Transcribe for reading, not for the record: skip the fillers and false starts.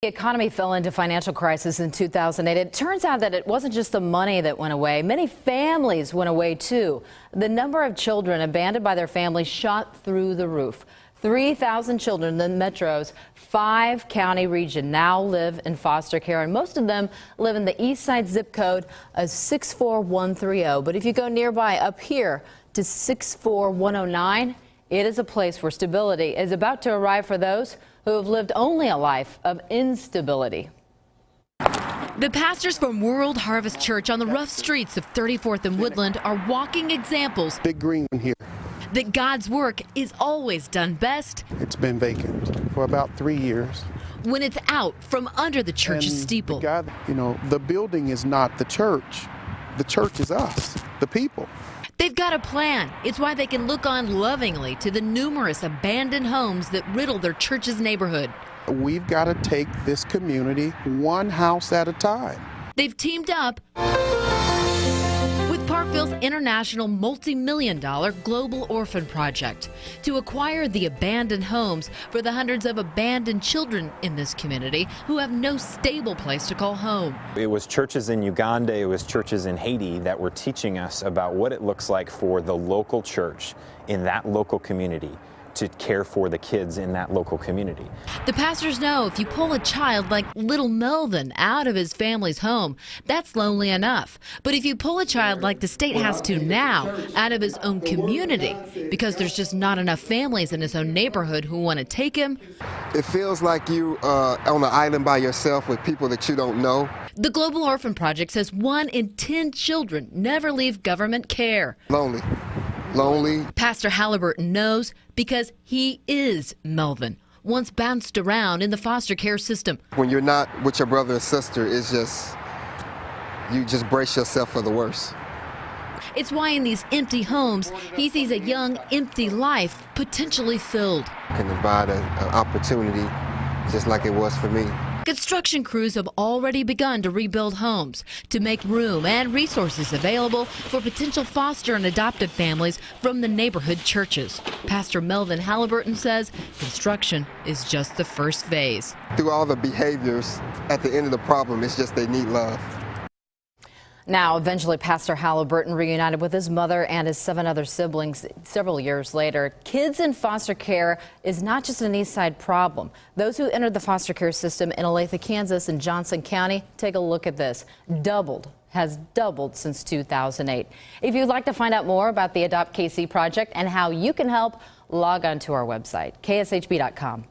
The economy fell into financial crisis in 2008. It turns out that it wasn't just the money that went away. Many families went away, too. The number of children abandoned by their families shot through the roof. 3,000 children in the Metro's 5-county region now live in foster care, and most of them live in the east side zip code of 64130. But if you go nearby up here to 64109, it is a place where stability is about to arrive for those who have lived only a life of instability. The pastors from World Harvest Church on the rough streets of 34th and Woodland are walking examples Big green here. that God's work is always done best It's been vacant for about 3 years. when it's out from under the church's And steeple. the building is not the church. The church is us, the people. They've got a plan. It's why they can look on lovingly to the numerous abandoned homes that riddle their church's neighborhood. We've got to take this community one house at a time. They've teamed up with Parkville's international multi-million-dollar Global Orphan Project to acquire the abandoned homes for the hundreds of abandoned children in this community who have no stable place to call home. It was churches in Uganda, it was churches in Haiti that were teaching us about what it looks like for the local church in that local community to care for the kids in that local community. The pastors know if you pull a child like little Melvin out of his family's home, that's lonely enough. But if you pull a child like the state has to now out of his own community because there's just not enough families in his own neighborhood who want to take him. It feels like you on an island by yourself with people that you don't know. The Global Orphan Project says 1 in 10 children never leave government care. Lonely. Pastor Halliburton knows because he is Melvin, once bounced around in the foster care system. When you're not with your brother or sister, it's just, you just brace yourself for the worst. It's why in these empty homes, he sees a young, empty life potentially filled. Can provide an opportunity just like it was for me. Construction crews have already begun to rebuild homes to make room and resources available for potential foster and adoptive families from the neighborhood churches. Pastor Melvin Halliburton says construction is just the first phase. Through all the behaviors, at the end of the problem, it's just they need love. Now, eventually, Pastor Halliburton reunited with his mother and his 7 other siblings several years later. Kids in foster care is not just an East Side problem. Those who entered the foster care system in Olathe, Kansas and Johnson County, take a look at this, has doubled since 2008. If you'd like to find out more about the Adopt KC project and how you can help, log on to our website, kshb.com.